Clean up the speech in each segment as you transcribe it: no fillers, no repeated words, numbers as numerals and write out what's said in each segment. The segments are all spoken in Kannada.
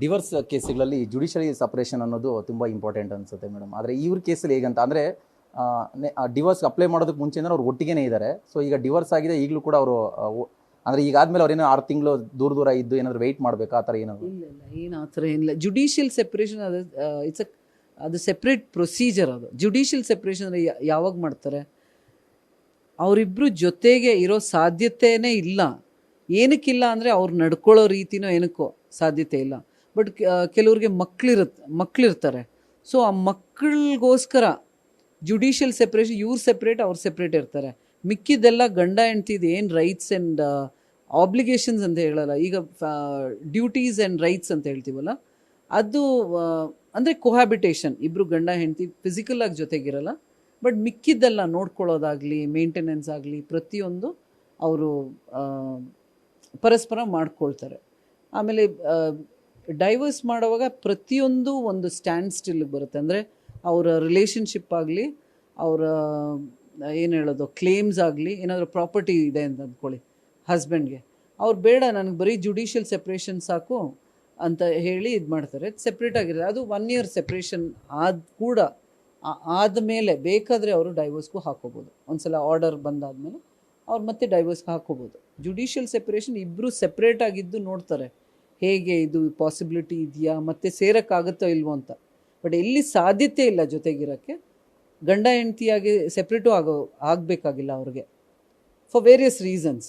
ಡಿವೋರ್ಸ್ ಕೇಸ್ಗಳಲ್ಲಿ ಜುಡಿಷಿಯರಿ ಸಪರೇಷನ್ ಅನ್ನೋದು ತುಂಬ ಇಂಪಾರ್ಟೆಂಟ್ ಅನಿಸುತ್ತೆ ಮೇಡಮ್. ಆದರೆ ಇವ್ರ ಕೇಸಲ್ಲಿ ಹೇಗಂತ ಅಂದರೆ ಡಿವೋರ್ಸ್ ಅಪ್ಲೈ ಮಾಡೋದಕ್ಕೆ ಮುಂಚೆನೇ ಅವ್ರು ಒಟ್ಟಿಗೆ ಇದ್ದಾರೆ. ಸೊ ಈಗ ಡಿವೋರ್ಸ್ ಆಗಿದೆ, ಈಗಲೂ ಕೂಡ ಅವರು ಅಂದರೆ ಈಗಾದ್ಮೇಲೆ ಅವ್ರೇನೋ 6 ತಿಂಗಳು ದೂರ ಇದ್ದು ಏನಾದರೂ ವೆಯ್ಟ್ ಮಾಡಬೇಕಾ ಆ ಥರ ಏನಾದರೂ? ಇಲ್ಲ ಏನು ಆ ಥರ ಏನಿಲ್ಲ. ಜುಡಿಷಿಯಲ್ ಸೆಪ್ರೇಷನ್ ಅದು ಸೆಪ್ರೇಟ್ ಪ್ರೊಸೀಜರ್. ಅದು ಜುಡಿಷಿಯಲ್ ಸೆಪ್ರೇಷನ್ ಅಂದರೆ ಯಾವಾಗ ಮಾಡ್ತಾರೆ? ಅವರಿಬ್ಬರು ಜೊತೆಗೆ ಇರೋ ಸಾಧ್ಯತೆಯೇ ಇಲ್ಲ. ಏನಕ್ಕಿಲ್ಲ ಅಂದರೆ ಅವ್ರು ನಡ್ಕೊಳ್ಳೋ ರೀತಿನೋ ಏನಕ್ಕೋ ಸಾಧ್ಯತೆ ಇಲ್ಲ. ಬಟ್ ಕೆಲವ್ರಿಗೆ ಮಕ್ಕಳಿರ್ತಾರೆ. ಸೊ ಆ ಮಕ್ಕಳಿಗೋಸ್ಕರ ಜುಡಿಷಿಯಲ್ ಸೆಪ್ರೇಷನ್, ಇವ್ರು ಸೆಪ್ರೇಟ್ ಅವ್ರು ಸೆಪ್ರೇಟ್ ಇರ್ತಾರೆ. ಮಿಕ್ಕಿದ್ದೆಲ್ಲ ಗಂಡ ಹೆಂಡ್ತಿದ್ದು ಏನು ರೈಟ್ಸ್ ಆ್ಯಂಡ್ ಆಬ್ಲಿಗೇಷನ್ಸ್ ಅಂತ ಹೇಳಲ್ಲ, ಈಗ ಡ್ಯೂಟೀಸ್ ಆ್ಯಂಡ್ ರೈಟ್ಸ್ ಅಂತ ಹೇಳ್ತೀವಲ್ಲ, ಅದು ಅಂದರೆ ಕೊಹ್ಯಾಬಿಟೇಷನ್. ಇಬ್ಬರು ಗಂಡ ಹೆಂಡ್ತಿ ಫಿಸಿಕಲ್ ಆಗಿ ಜೊತೆಗಿರಲ್ಲ, ಬಟ್ ಮಿಕ್ಕಿದ್ದೆಲ್ಲ ನೋಡ್ಕೊಳ್ಳೋದಾಗಲಿ, ಮೇಂಟೆನೆನ್ಸ್ ಆಗಲಿ, ಪ್ರತಿಯೊಂದು ಅವರು ಪರಸ್ಪರ ಮಾಡ್ಕೊಳ್ತಾರೆ. ಆಮೇಲೆ ಡೈವರ್ಸ್ ಮಾಡುವಾಗ ಪ್ರತಿಯೊಂದು ಒಂದು ಸ್ಟ್ಯಾಂಡ್ ಸ್ಟಿಲ್ಗೆ ಬರುತ್ತೆ. ಅಂದರೆ ಅವರ ರಿಲೇಷನ್ಶಿಪ್ ಆಗಲಿ, ಅವರ ಏನು ಹೇಳೋದು ಕ್ಲೇಮ್ಸ್ ಆಗಲಿ, ಏನಾದರೂ ಪ್ರಾಪರ್ಟಿ ಇದೆ ಅಂತ ಅಂದ್ಕೊಳ್ಳಿ ಹಸ್ಬೆಂಡ್ಗೆ, ಅವ್ರು ಬೇಡ ನನಗೆ ಬರೀ ಜುಡಿಷಿಯಲ್ ಸೆಪ್ರೇಷನ್ ಸಾಕು ಅಂತ ಹೇಳಿ ಇದು ಮಾಡ್ತಾರೆ. ಸೆಪ್ರೇಟ್ ಆಗಿರುತ್ತೆ. ಅದು 1 year ಸೆಪ್ರೇಷನ್ ಆದಮೇಲೆ ಬೇಕಾದರೆ ಅವರು ಡೈವರ್ಸ್ಗೂ ಹಾಕೋಬೋದು. ಒಂದ್ಸಲ ಆರ್ಡರ್ ಬಂದಾದಮೇಲೆ ಅವ್ರು ಮತ್ತೆ ಡೈವರ್ಸ್ಗೆ ಹಾಕೋಬೋದು. ಜುಡಿಷಿಯಲ್ ಸೆಪ್ರೇಷನ್ ಇಬ್ಬರು ಸೆಪ್ರೇಟ್ ಆಗಿದ್ದು ನೋಡ್ತಾರೆ, ಹೇಗೆ ಇದು ಪಾಸಿಬಿಲಿಟಿ ಇದೆಯಾ, ಮತ್ತೆ ಸೇರೋಕ್ಕಾಗುತ್ತೋ ಇಲ್ವೋ ಅಂತ. ಬಟ್ ಎಲ್ಲಿ ಸಾಧ್ಯತೆ ಇಲ್ಲ ಜೊತೆಗಿರೋಕ್ಕೆ, ಗಂಡ ಹೆಂಡ್ತಿಯಾಗಿ ಸೆಪ್ರೇಟು ಆಗಬೇಕಾಗಿಲ್ಲ ಅವ್ರಿಗೆ ಫಾರ್ ವೇರಿಯಸ್ ರೀಸನ್ಸ್.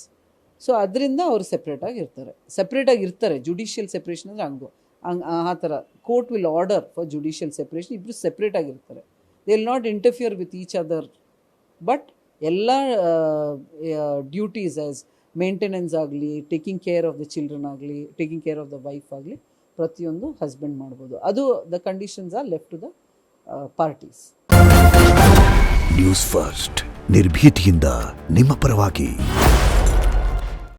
ಸೊ ಅದರಿಂದ ಅವರು ಸೆಪ್ರೇಟಾಗಿ ಇರ್ತಾರೆ. ಜುಡಿಷಿಯಲ್ ಸೆಪ್ರೇಷನ್ ಅಂದರೆ ಆ ಥರ court will order for judicial separation. ಇಬ್ಬರು ಸೆಪ್ರೇಟಾಗಿರ್ತಾರೆ. They will not interfere with each other. But ಎಲ್ಲ ಡ್ಯೂಟೀಸ್ ಆ್ಯಸ್ ಮೇಂಟೆನೆನ್ಸ್ ಆಗಲಿ, taking care of the children ಆಗಲಿ, taking care of the wife ಆಗಲಿ, ಪ್ರತಿಯೊಂದು ಹಸ್ಬೆಂಡ್ ಮಾಡ್ಬೋದು. ಅದು the conditions are left to the parties. News first, ನಿರ್ಭೀತಿಯಿಂದ ನಿಮ್ಮ ಪರವಾಗಿ.